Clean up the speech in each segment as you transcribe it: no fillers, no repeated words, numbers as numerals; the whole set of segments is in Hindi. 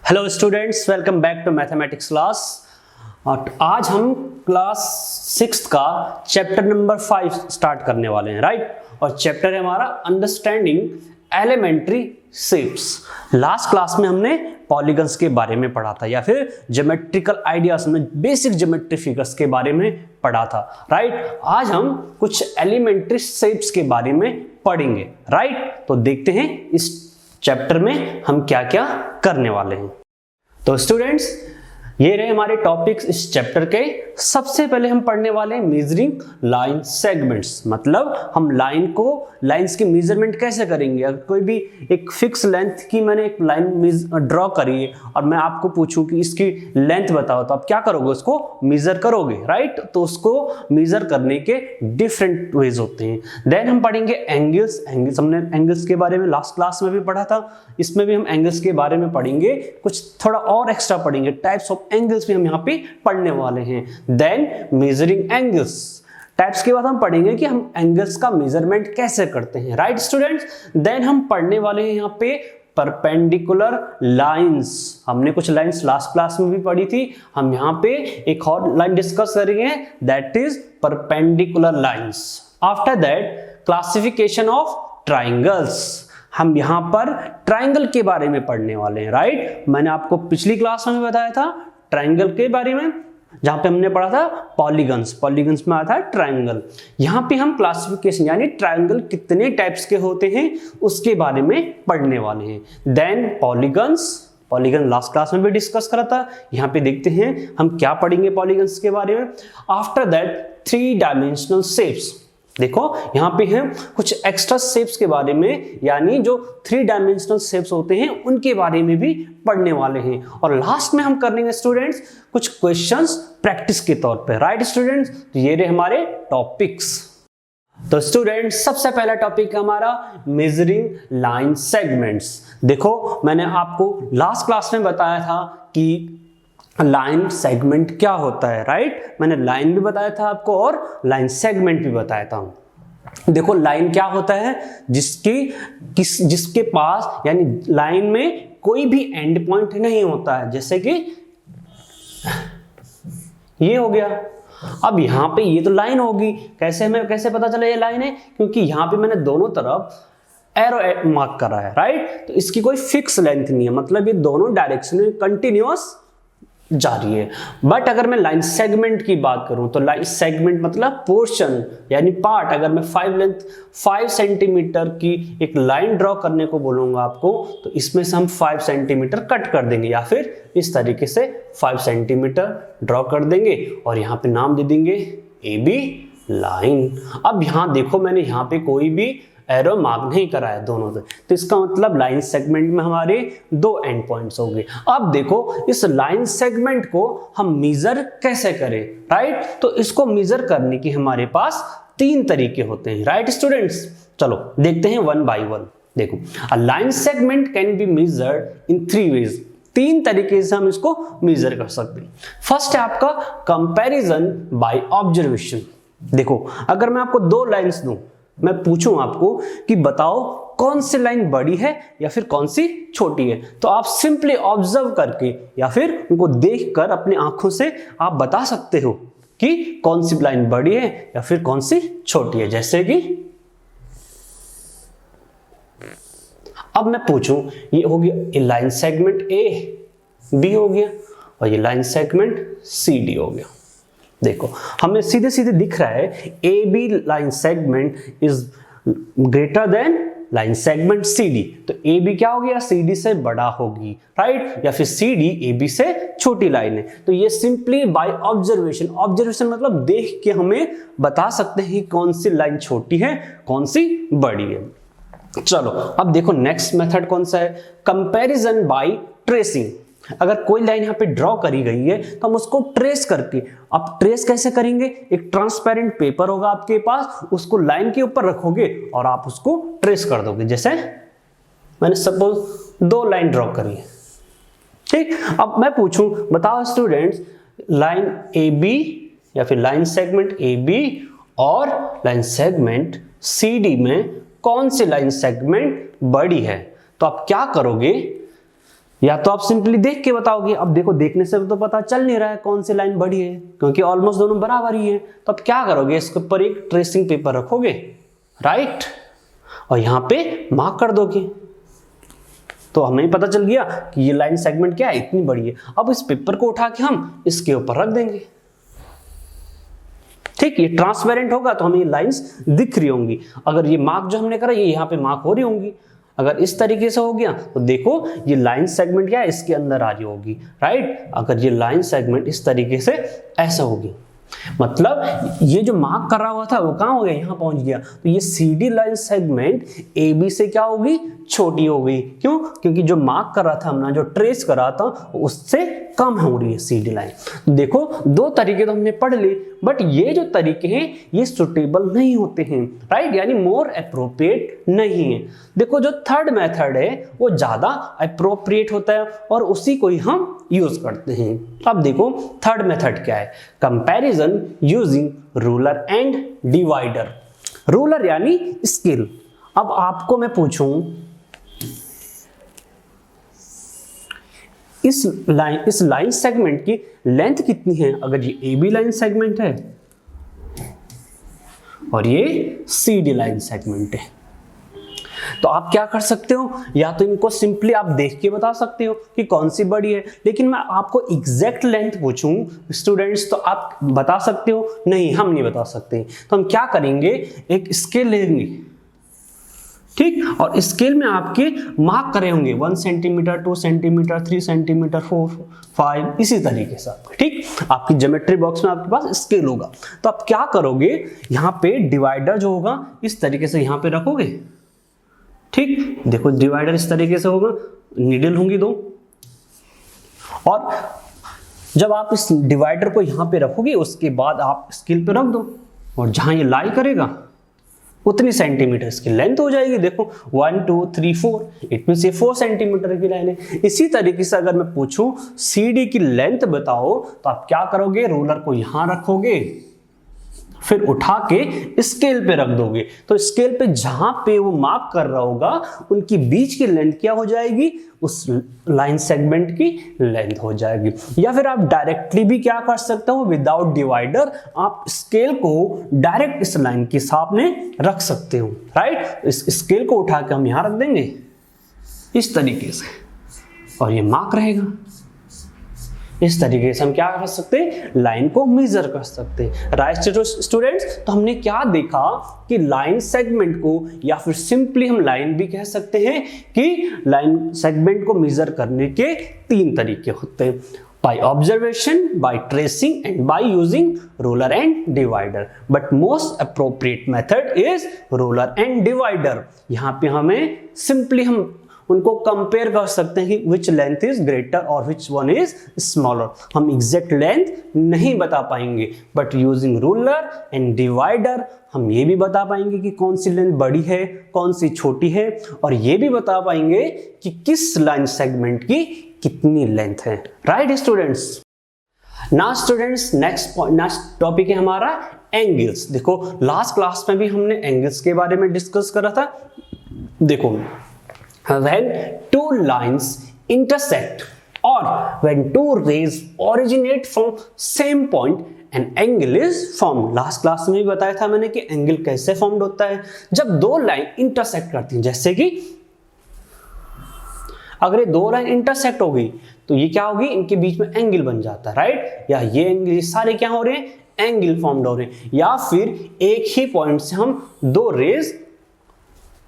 Hello students, welcome back to mathematics class. और आज हम क्लास 6 का चैप्टर नंबर 5 स्टार्ट करने वाले हैं, राइट। और चैप्टर है हमारा understanding elementary shapes. Last class में हमने पॉलीगन्स के बारे में पढ़ा था, या फिर ज्योमेट्रिकल आइडियाज में बेसिक ज्योमेट्री फिगर्स के बारे में पढ़ा था, राइट। आज हम कुछ एलिमेंट्री शेप्स के बारे में पढ़ेंगे, राइट। तो देखते हैं इस चैप्टर में हम क्या क्या करने वाले हैं। तो स्टूडेंट्स, ये रहे हमारे टॉपिक्स इस चैप्टर के। सबसे पहले हम पढ़ने वाले हैं मेजरिंग लाइन सेगमेंट्स, मतलब हम लाइंस की मेजरमेंट कैसे करेंगे। अगर कोई भी एक फिक्स लेंथ की मैंने एक लाइन ड्रॉ करी है और मैं आपको पूछूं कि इसकी लेंथ बताओ, तो आप क्या करोगे, उसको मेजर करोगे, राइट। तो उसको मेजर करने के डिफरेंट वेज होते हैं। देन हम पढ़ेंगे एंगल्स। हमने एंगल्स के बारे में लास्ट क्लास में भी पढ़ा था, इसमें भी हम एंगल्स के बारे में पढ़ेंगे, कुछ थोड़ा और एक्स्ट्रा पढ़ेंगे। टाइप्स ऑफ एंगल्स भी हम यहाँ पे पढ़ने वाले हैं। देन मेजरिंग एंगल्स टाइप्स के बाद हम पढ़ेंगे कि हम एंगल्स का मेजरमेंट कैसे करते हैं, राइट स्टूडेंट्स। देन हम पढ़ने वाले हैं यहाँ पे परपेंडिकुलर लाइंस। हमने कुछ लाइंस लास्ट क्लास में भी पढ़ी थी, हम यहाँ पे एक और लाइन डिस्कस करेंगे, that is perpendicular lines. After that classification of triangles. हम यहाँ पर ट्राइंगल के बारे में पढ़ने वाले हैं, राइट। मैंने आपको पिछली क्लास में बताया था ट्राइंगल के बारे में, जहां पे हमने पढ़ा था पॉलीगन्स में आया था ट्राइंगल। यहां पे हम क्लासिफिकेशन यानी ट्राइंगल कितने टाइप्स के होते हैं उसके बारे में पढ़ने वाले हैं। देन पॉलीगन लास्ट क्लास में भी डिस्कस करा था, यहाँ पे देखते हैं हम क्या पढ़ेंगे पॉलीगन्स के बारे में। After that 3 dimensional shapes. देखो यहाँ पे हैं कुछ एक्स्ट्रा शेप्स के बारे में, यानी जो 3 डायमेंशनल शेप्स होते हैं उनके बारे में भी पढ़ने वाले हैं। और लास्ट में हम करेंगे स्टूडेंट्स कुछ क्वेश्चंस प्रैक्टिस के तौर पे, राइट स्टूडेंट्स। तो ये रहे हमारे टॉपिक्स। तो स्टूडेंट्स, सबसे पहला टॉपिक है हमारा मेजरिंग लाइन सेगमेंट्स। देखो मैंने आपको लास्ट क्लास में बताया था कि लाइन सेगमेंट क्या होता है, राइट। मैंने लाइन भी बताया था आपको और लाइन सेगमेंट भी बताया था। देखो लाइन क्या होता है, जिसके पास यानी लाइन में कोई भी एंड पॉइंट नहीं होता है, जैसे कि ये हो गया। अब यहाँ पे ये तो लाइन होगी, कैसे पता चला ये लाइन है, क्योंकि यहाँ पे मैंने दोनों तरफ एरो मार्क करा है, राइट। तो इसकी कोई फिक्स लेंथ नहीं है, मतलब ये दोनों डायरेक्शन में कंटिन्यूअस जा रही है। बट अगर मैं लाइन सेगमेंट की बात करूं तो लाइन सेगमेंट मतलब पोर्शन यानी पार्ट। अगर मैं 5 सेंटीमीटर की एक लाइन ड्रॉ करने को बोलूंगा आपको, तो इसमें से हम 5 सेंटीमीटर कट कर देंगे, या फिर इस तरीके से 5 सेंटीमीटर ड्रॉ कर देंगे और यहाँ पे नाम दे देंगे AB लाइन। अब यहाँ देखो मैंने यहाँ पे कोई भी एरो मार्क नहीं करा है दोनों से, तो इसका मतलब लाइन सेगमेंट में हमारे 2 एंड पॉइंट्स हो गए। अब देखो इस लाइन सेगमेंट को हम मेजर कैसे करें, राइट। तो इसको मेजर करने की हमारे पास 3 तरीके होते हैं, राइट स्टूडेंट्स। चलो देखते हैं 1 बाय 1। देखो a line segment can be measured in 3 ways. 3 तरीके से हम इसको मेजर कर सकते हैं। फर्स्ट है आपका कंपैरिजन बाय ऑब्जर्वेशन। देखो अगर मैं आपको 2 लाइंस दूं, मैं पूछूं आपको कि बताओ कौन सी लाइन बड़ी है या फिर कौन सी छोटी है, तो आप सिंपली ऑब्जर्व करके या फिर उनको देखकर अपनी आंखों से आप बता सकते हो कि कौन सी लाइन बड़ी है या फिर कौन सी छोटी है। जैसे कि अब मैं पूछूं, ये हो गया ये लाइन सेगमेंट AB हो गया और ये लाइन सेगमेंट CD हो गया। देखो हमें सीधे सीधे दिख रहा है AB line segment is greater than line segment CD। तो AB क्या हो गया, CD से बड़ा होगी, राइट। या फिर CD AB से छोटी लाइन है। तो ये सिंपली बाय ऑब्जर्वेशन मतलब देख के हमें बता सकते हैं कौन सी लाइन छोटी है कौन सी बड़ी है। चलो अब देखो नेक्स्ट मेथड कौन सा है, कंपैरिजन बाय ट्रेसिंग। अगर कोई लाइन यहाँ पे ड्रॉ करी गई है तो हम उसको ट्रेस करके, अब ट्रेस कैसे करेंगे, एक ट्रांसपेरेंट पेपर होगा आपके पास, उसको लाइन के ऊपर रखोगे और आप उसको ट्रेस कर दोगे। जैसे मैंने सपोज 2 लाइन ड्रॉ करी है, ठीक। अब मैं पूछूं, बताओ स्टूडेंट्स लाइन AB या फिर लाइन सेगमेंट AB और लाइन सेगमेंट CD में कौन सी लाइन सेगमेंट बड़ी है। तो आप क्या करोगे, या तो आप सिंपली देख के बताओगे। अब देखो देखने से तो पता चल नहीं रहा है कौन सी लाइन बड़ी है, क्योंकि ऑलमोस्ट दोनों बराबर ही है। तो अब क्या करोगे, इसके ऊपर एक ट्रेसिंग पेपर रखोगे, राइट, और यहां पे मार्क कर दोगे। तो हमें पता चल गया कि ये लाइन सेगमेंट क्या है, इतनी बड़ी है। अब इस पेपर को उठा के हम इसके ऊपर रख देंगे। ठीक, ये ट्रांसपेरेंट होगा तो हमें ये लाइंस दिख रही होंगी। अगर ये मार्क जो हमने करा ये यहाँ पे मार्क हो रही होंगी। अगर इस तरीके से हो गया तो देखो ये लाइन सेगमेंट क्या है, इसके अंदर आ रही होगी, राइट। अगर ये लाइन सेगमेंट इस तरीके से ऐसा होगी, मतलब ये जो मार्क कर रहा हुआ था वो कहां हो गया, यहां पहुंच गया। तो ये CD लाइन सेगमेंट AB से क्या होगी, छोटी हो गई। क्यों, क्योंकि जो मार्क कर रहा था हमने, जो ट्रेस कर रहा था, उससे कम हो रही है CD लाइन। देखो दो तरीके तो हमने पढ़ लिए, बट ये जो तरीके हैं ये सुटेबल नहीं होते हैं, राइट, यानी मोर अप्रोप्रिएट नहीं है। देखो जो थर्ड मेथड है वो ज्यादा अप्रोप्रिएट होता है और उसी को ही हम यूज करते हैं। अब देखो थर्ड मेथड क्या है, comparison using ruler and divider. Ruler यानी स्केल। अब आपको मैं पूछूं इस लाइन सेगमेंट की लेंथ कितनी है, अगर ये AB लाइन सेगमेंट है और ये CD लाइन सेगमेंट है, तो आप क्या कर सकते हो, या तो इनको सिंपली आप देख के बता सकते हो कि कौन सी बड़ी है। लेकिन मैं आपको एग्जैक्ट लेंथ पूछूं स्टूडेंट्स, तो आप बता सकते हो, नहीं हम नहीं बता सकते। तो हम क्या करेंगे, एक स्केल लेंगे, ठीक, और स्केल में आपके मार्क करे होंगे 1 सेंटीमीटर, 2 सेंटीमीटर, 3 सेंटीमीटर, 4, 5, इसी तरीके से आपके, ठीक। आपकी ज्योमेट्री बॉक्स में आपके पास स्केल होगा। तो आप क्या करोगे, यहाँ पे डिवाइडर जो होगा इस तरीके से यहाँ पे रखोगे, ठीक। देखो डिवाइडर इस तरीके से होगा, नीडल होंगी दो, और जब आप इस डिवाइडर को यहाँ पे रखोगे उसके बाद आप स्केल पे रख दो, और जहां ये लाई करेगा उतनी सेंटीमीटर इसकी लेंथ हो जाएगी। देखो 1 2 3 4, इट मींस ये 4 सेंटीमीटर की लाइन है। इसी तरीके से अगर मैं पूछूं CD की लेंथ बताओ, तो आप क्या करोगे, रोलर को यहां रखोगे, फिर उठा के स्केल पे रख दोगे। तो स्केल पे जहां पे वो मार्क कर रहा होगा उनकी बीच की लेंथ क्या हो जाएगी, उस लाइन सेगमेंट की लेंथ हो जाएगी। या फिर आप डायरेक्टली भी क्या कर सकते हो, विदाउट डिवाइडर आप स्केल को डायरेक्ट इस लाइन के सामने रख सकते हो, राइट। इस स्केल को उठा के हम यहां रख देंगे इस तरीके से, और ये मार्क रहेगा। इस तरीके से हम क्या कर सकते हैं, लाइन को मेजर कर सकते हैं, राइट स्टूडेंट्स। तो हमने क्या देखा कि लाइन सेगमेंट को, या फिर सिंपली हम लाइन भी कह सकते हैं कि लाइन सेगमेंट को मेजर करने के 3 तरीके होते हैं, by observation, by tracing and by using ruler and divider. But most appropriate method is ruler and divider. यहाँ पे हमें सिंपली हम उनको कंपेयर कर सकते हैं कि विच लेंथ इज ग्रेटर और विच वन इज स्मॉलर। हम एग्जैक्ट लेंथ नहीं बता पाएंगे, but using ruler and divider हम ये भी बता पाएंगे कि कौन सी लेंथ बड़ी है, कौन सी छोटी है, और ये भी बता पाएंगे कि किस लाइन सेगमेंट की कितनी लेंथ है, राइट स्टूडेंट्स। ना स्टूडेंट्स नेक्स्ट टॉपिक है हमारा एंगल्स। देखो लास्ट क्लास में भी हमने एंगल्स के बारे में डिस्कस करा था। देखो when two lines intersect or when two rays originate from same point an angle is formed। Last class में भी बताया था मैंने कि एंगल कैसे फॉर्म्ड होता है, जब दो लाइन इंटरसेक्ट करती हैं। जैसे कि अगर ये दो लाइन इंटरसेक्ट हो गई तो ये क्या होगी, इनके बीच में एंगल बन जाता है, राइट। या ये एंगल, ये सारे क्या हो रहे हैं, एंगल फॉर्म्ड हो रहे हैं। या फिर एक ही पॉइंट से हम दो रेज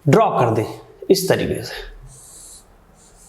ड्रॉ कर दें इस तरीके से,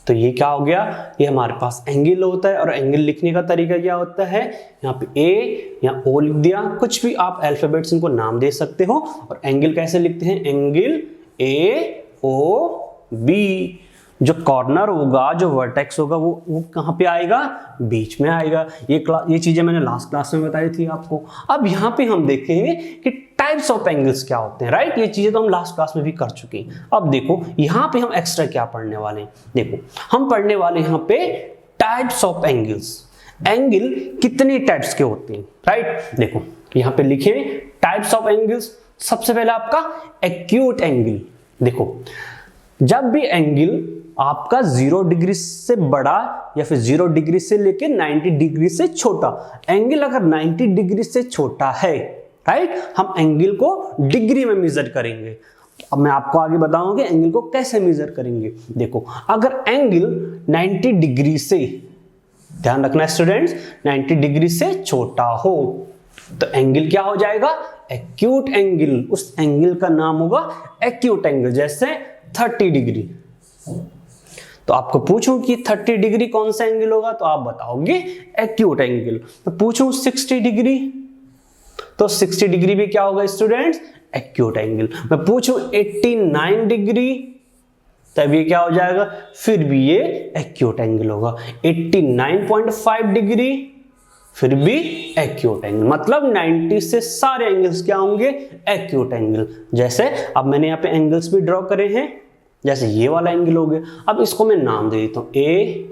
तो ये क्या हो गया, ये हमारे पास एंगल होता है। और एंगल लिखने का तरीका क्या होता है, यहाँ पे ए या ओ लिख दिया, कुछ भी आप अल्फाबेट्स इनको नाम दे सकते हो। और एंगल कैसे लिखते हैं, एंगल ए ओ बी। जो कॉर्नर होगा, जो वर्टेक्स होगा, वो कहाँ पे आएगा, बीच में आएगा। ये चीजें मैंने लास्ट क्लास में बताई थी आपको। अब यहाँ पे हम देखेंगे कि टाइप्स ऑफ एंगल्स क्या होते हैं, राइट। ये चीजें तो हम लास्ट क्लास में भी कर चुके हैं। अब देखो यहाँ पे हम एक्स्ट्रा क्या पढ़ने वाले हैं, देखो हम पढ़ने वाले यहाँ पे टाइप्स ऑफ एंगल्स। एंगल कितने टाइप्स के होते हैं, राइट। देखो यहाँ पे लिखे टाइप्स ऑफ एंगल्स। सबसे पहले आपका एक्यूट एंगल। देखो जब भी एंगल आपका 0 डिग्री से बड़ा या फिर 0 डिग्री से लेके 90 डिग्री से छोटा, एंगल अगर 90 डिग्री से छोटा है, राइट, हम एंगल को डिग्री में मेजर करेंगे। अब मैं आपको आगे बताऊंगा कि एंगल को कैसे मेजर करेंगे। देखो, अगर एंगल 90 डिग्री से, ध्यान रखना स्टूडेंट्स, 90 डिग्री से छोटा हो तो एंगल क्या हो जाएगा, एक्यूट एंगल। उस एंगल का नाम होगा एक्यूट एंगल। जैसे 30 डिग्री, तो आपको पूछूं कि 30 डिग्री कौन सा एंगल होगा, तो आप बताओगे एक्यूट एंगल। मैं पूछूं 60 डिग्री, तो 60 डिग्री भी क्या होगा स्टूडेंट्स, एक्यूट एंगल। मैं पूछूं 89 डिग्री, तब ये क्या हो जाएगा, फिर भी ये एक्यूट एंगल होगा। 89.5 डिग्री, फिर भी एक्यूट एंगल। मतलब 90 से सारे एंगल्स क्या होंगे, एक्यूट एंगल। जैसे अब मैंने यहाँ पे एंगल्स भी ड्रॉ करे हैं, जैसे ये वाला एंगल हो गया। अब इसको मैं नाम दे देता हूं ए,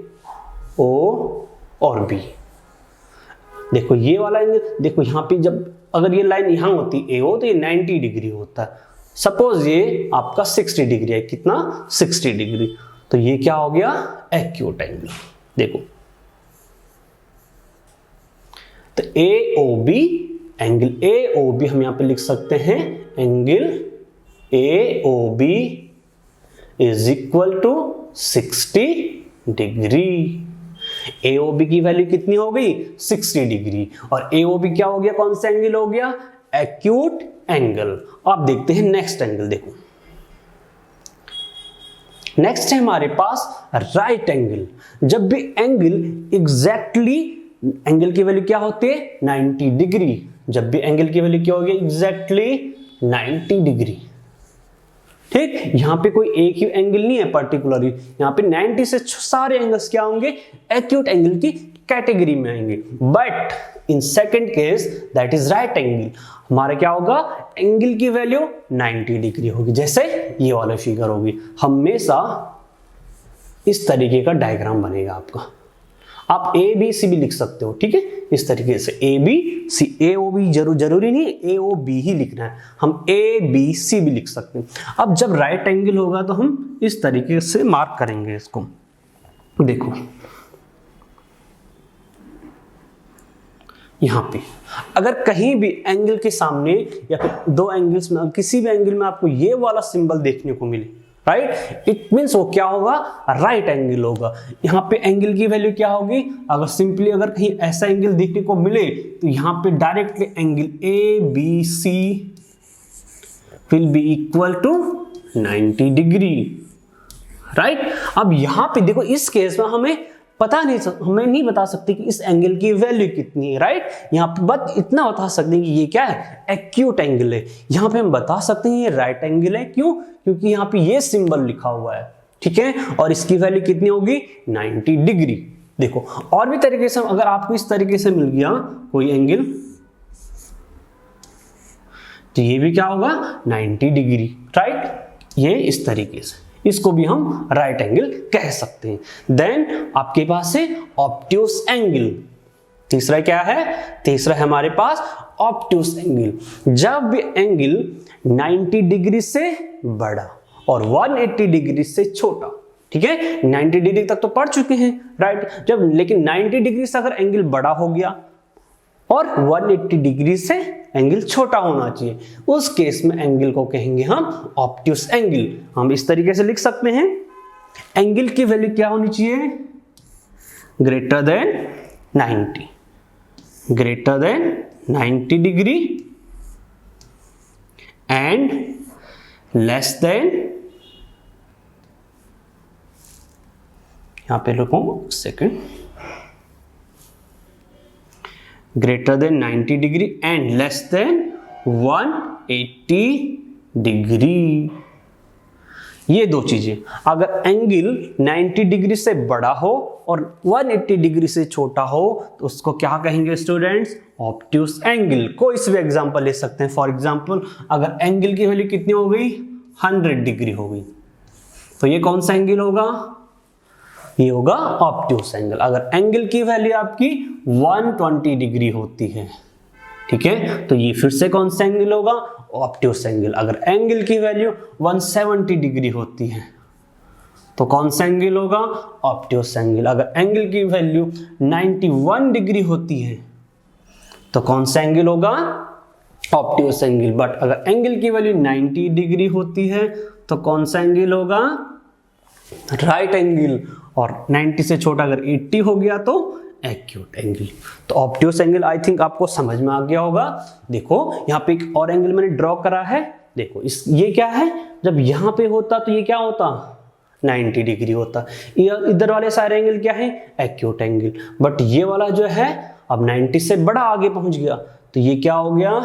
ओ और बी। देखो ये वाला एंगल, देखो यहाँ पे जब अगर ये लाइन यहाँ होती ए ओ, तो ये 90 डिग्री होता है। सपोज ये आपका 60 डिग्री है, कितना, 60 डिग्री, तो ये क्या हो गया, एक्यूट एंगल। देखो, तो A O B, angle A O B हम यहां पे लिख सकते हैं, angle A O B is equal to 60 degree. A O B की वैल्यू कितनी हो गई, 60 डिग्री। और ए ओ बी क्या हो गया, कौन सा एंगल हो गया, एक्यूट एंगल। आप देखते हैं नेक्स्ट एंगल। देखो, नेक्स्ट है हमारे पास राइट एंगल। जब भी एंगल एग्जैक्टली, एंगल की वैल्यू क्या होती है, 90 डिग्री। जब भी एंगल की वैल्यू क्या होगी, एग्जैक्टली 90 डिग्री। ठीक, यहां पे कोई एक ही एंगल नहीं है पर्टिकुलरली, यहां पे 90 से सारे एंगल्स क्या होंगे, एक्यूट एंगल की कैटेगरी में आएंगे। But in second case, that is right angle, हमारा क्या होगा, एंगल की वैल्यू 90 डिग्री होगी। जैसे ये वाला फिगर होगी, हमेशा इस तरीके का डायग्राम बनेगा आपका। आप ए बी सी भी लिख सकते हो, ठीक है, इस तरीके से ए बी सी। ए ओ बी जरूरी नहीं ए ओ बी ही लिखना है, हम ए बी सी भी लिख सकते हैं। अब जब राइट एंगल होगा तो हम इस तरीके से मार्क करेंगे इसको। देखो यहां पे अगर कहीं भी एंगल के सामने या फिर दो एंगल्स में किसी भी एंगल में आपको ये वाला सिंबल देखने को मिले, राइट, इट मींस वो क्या होगा, राइट एंगल होगा। यहां पे एंगल की वैल्यू क्या होगी, अगर सिंपली अगर कहीं ऐसा एंगल देखने को मिले तो यहां पे directly angle A B C will be equal to 90 degree, right. अब यहां पे देखो, इस केस में हमें नहीं बता सकते कि इस एंगल की वैल्यू कितनी है, राइट। यहाँ पे बस इतना बता सकते हैं कि ये क्या है, एक्यूट एंगल है। यहाँ पे हम बता सकते हैं ये राइट एंगल है, क्यों, क्योंकि यहाँ पे ये सिंबल लिखा हुआ है, ठीक है, और इसकी वैल्यू कितनी होगी, 90 डिग्री। देखो और भी तरीके से, अगर आपको इस तरीके से मिल गया कोई एंगल, तो ये भी क्या होगा, 90 डिग्री, राइट। ये इस तरीके से, इसको भी हम राइट एंगल कह सकते हैं। देन आपके पास है ऑब्ट्यूस एंगल। तीसरा क्या है, तीसरा है हमारे पास ऑब्ट्यूस एंगल। जब भी एंगल 90 डिग्री से बड़ा और 180 डिग्री से छोटा, ठीक है, 90 डिग्री तक तो पढ़ चुके हैं, राइट। जब लेकिन 90 डिग्री से अगर एंगल बड़ा हो गया और 180 डिग्री से एंगल छोटा होना चाहिए, उस केस में एंगल को कहेंगे हम ऑब्ट्यूस एंगल। हम इस तरीके से लिख सकते हैं, एंगल की वैल्यू क्या होनी चाहिए, greater than 90, greater than 90 degree and less than, यहां पे लिखूं second, greater than 90 degree and less than 180 degree. ये दो चीजें, अगर एंगल 90 डिग्री से बड़ा हो और 180 डिग्री से छोटा हो तो उसको क्या कहेंगे स्टूडेंट्स, ऑब्ट्यूस एंगल। कोई से भी एग्जांपल ले सकते हैं। फॉर एग्जांपल अगर एंगल की वैल्यू कितनी हो गई, 100 डिग्री हो गई, तो ये कौन सा एंगल होगा, ये होगा ऑब्ट्यूस एंगल। अगर एंगल की वैल्यू आपकी 120 डिग्री होती है, ठीक है, तो ये फिर से कौन सा एंगल होगा, ऑब्ट्यूस एंगल। अगर एंगल की वैल्यू 170 डिग्री होती है तो कौन सा एंगल होगा? Obtuse angle. अगर एंगल की वैल्यू 91 डिग्री होती है तो कौन सा एंगल होगा? Obtuse angle. बट अगर एंगल की वैल्यू 90 डिग्री होती है तो कौन सा एंगल होगा? Right angle. और 90 से छोटा अगर 80 हो गया तो एक्यूट एंगल। तो ऑब्ट्यूस एंगल आई थिंक आपको समझ में आ गया होगा। देखो यहाँ पे एक और एंगल मैंने ड्रॉ करा है। देखो ये क्या है? जब यहाँ पे होता तो ये क्या होता? 90 डिग्री होता। इधर वाले सारे एंगल क्या है? Acute angle. बट ये वाला जो है अब 90 से बड़ा आगे पहुंच गया तो ये क्या हो गया?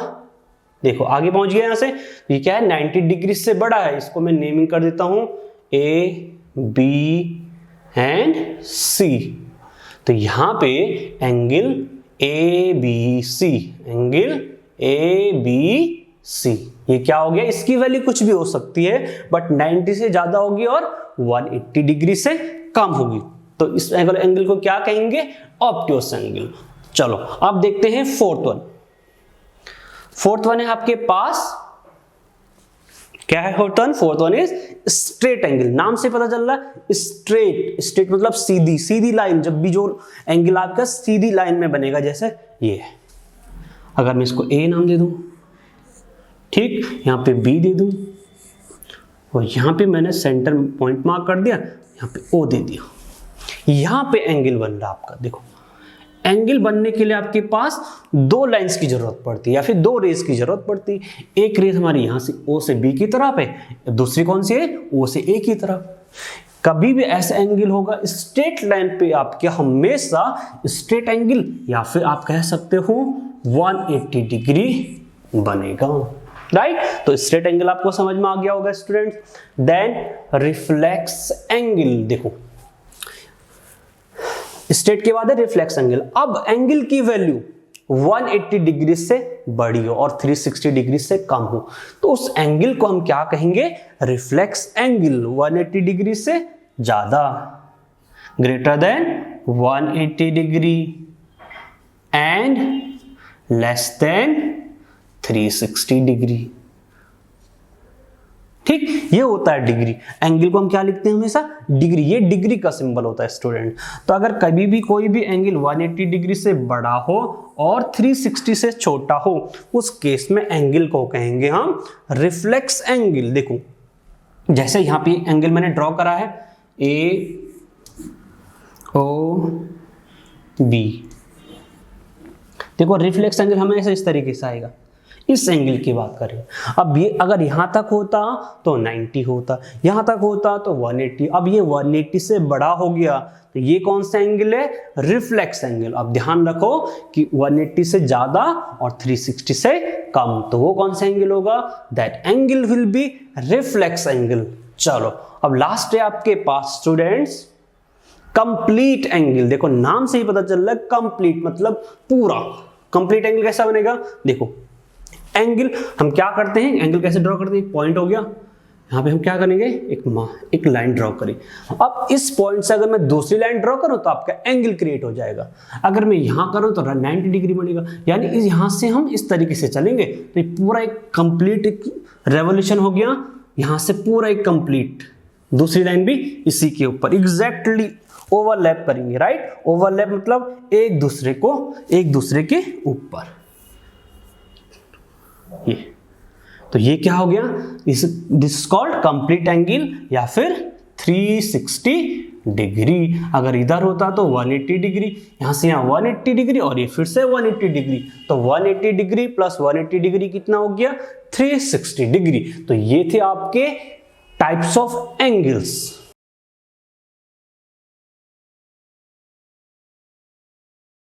देखो आगे पहुंच गया यहाँ से, ये क्या है? 90 डिग्री से बड़ा है। इसको मैं नेमिंग कर देता हूं ए बी एंड सी। तो यहां पे angle A B C, angle A B C, ये क्या हो गया? इसकी वैल्यू कुछ भी हो सकती है बट 90 से ज्यादा होगी और 180 डिग्री से कम होगी। तो इस एंगल को क्या कहेंगे? Obtuse angle. चलो अब देखते हैं फोर्थ वन। फोर्थ वन है आपके पास, क्या है fourth one? Fourth one is straight angle. नाम से पता चल रहा है स्ट्रेट। स्ट्रेट मतलब सीधी, सीधी लाइन। जब भी जो एंगल आपका सीधी लाइन में बनेगा, जैसे ये है, अगर मैं इसको ए नाम दे दूं, ठीक, यहाँ पे बी दे दूं और यहाँ पे मैंने सेंटर पॉइंट मार्क कर दिया, यहाँ पे ओ दे दिया, यहाँ पे एंगल बन रहा आपका। देखो एंगल बनने के लिए आपके पास दो लाइंस की जरूरत पड़ती है या फिर दो रेस की जरूरत पड़ती है। एक रेस हमारी यहां से ओ से बी की तरफ है, दूसरी कौन सी है? ओ से ए की तरफ। कभी भी ऐसा एंगल होगा स्ट्रेट लाइन पे आपके हमेशा स्ट्रेट एंगल या फिर आप कह सकते हो 180 डिग्री बनेगा, राइट। तो स्ट्रेट एंगल आपको समझ में आ गया होगा स्टूडेंट्स। Then reflex angle. देखो स्ट्रेट के बाद है रिफ्लेक्स एंगल। अब एंगल की वैल्यू 180 डिग्री से बड़ी हो और 360 डिग्री से कम हो तो उस एंगल को हम क्या कहेंगे? Reflex angle. 180 डिग्री से ज्यादा, greater than 180 degree and less than 360 degree. ठीक, ये होता है डिग्री। एंगल को हम क्या लिखते हैं? हमेशा डिग्री। ये डिग्री का सिंबल होता है स्टूडेंट। तो अगर कभी भी कोई भी एंगल 180 डिग्री से बड़ा हो और 360 से छोटा हो, उस केस में एंगल को कहेंगे हम रिफ्लेक्स एंगल। देखो जैसे यहां पे एंगल मैंने ड्रॉ करा है ए ओ बी। देखो रिफ्लेक्स एंगल हमेशा इस तरीके से आएगा। इस एंगल की बात करें, अब ये अगर यहां तक होता तो 90 होता, यहां तक होता तो 180। अब ये 180 से बड़ा हो गया तो ये कौन सा एंगल है? Reflex angle. अब ध्यान रखो कि 180 से ज्यादा और 360 से कम, तो वो कौन सा एंगल होगा? That angle will be reflex angle. चलो अब लास्ट है आपके पास स्टूडेंट्स कंप्लीट एंगल। देखो नाम से ही पता चल रहा है कंप्लीट मतलब पूरा। कंप्लीट एंगल कैसा बनेगा? देखो एंगल हम क्या करते हैं, एंगल कैसे ड्रॉ करते हैं? एक पॉइंट हो गया, यहाँ पे हम क्या करेंगे? एक लाइन ड्रॉ करें। अब इस पॉइंट से अगर मैं दूसरी लाइन ड्रॉ करूं तो आपका एंगल क्रिएट हो जाएगा। अगर मैं यहां करूं तो 90 डिग्री बनेगा। यानी यहां से हम इस तरीके से चलेंगे तो ये पूरा एक कंप्लीट एक रेवोल्यूशन हो गया। यहां से पूरा एक कंप्लीट, दूसरी लाइन भी इसी के ऊपर एग्जैक्टली ओवरलैप करेंगे, राइट। ओवरलैप मतलब एक दूसरे के ऊपर। ये तो ये क्या हो गया? This is called complete angle या फिर 360 डिग्री। अगर इधर होता तो 180 डिग्री, यहां से यहां 180 डिग्री और ये फिर से 180 डिग्री, तो 180 डिग्री प्लस 180 डिग्री कितना हो गया? 360 डिग्री। तो ये थे आपके टाइप्स ऑफ एंगल्स।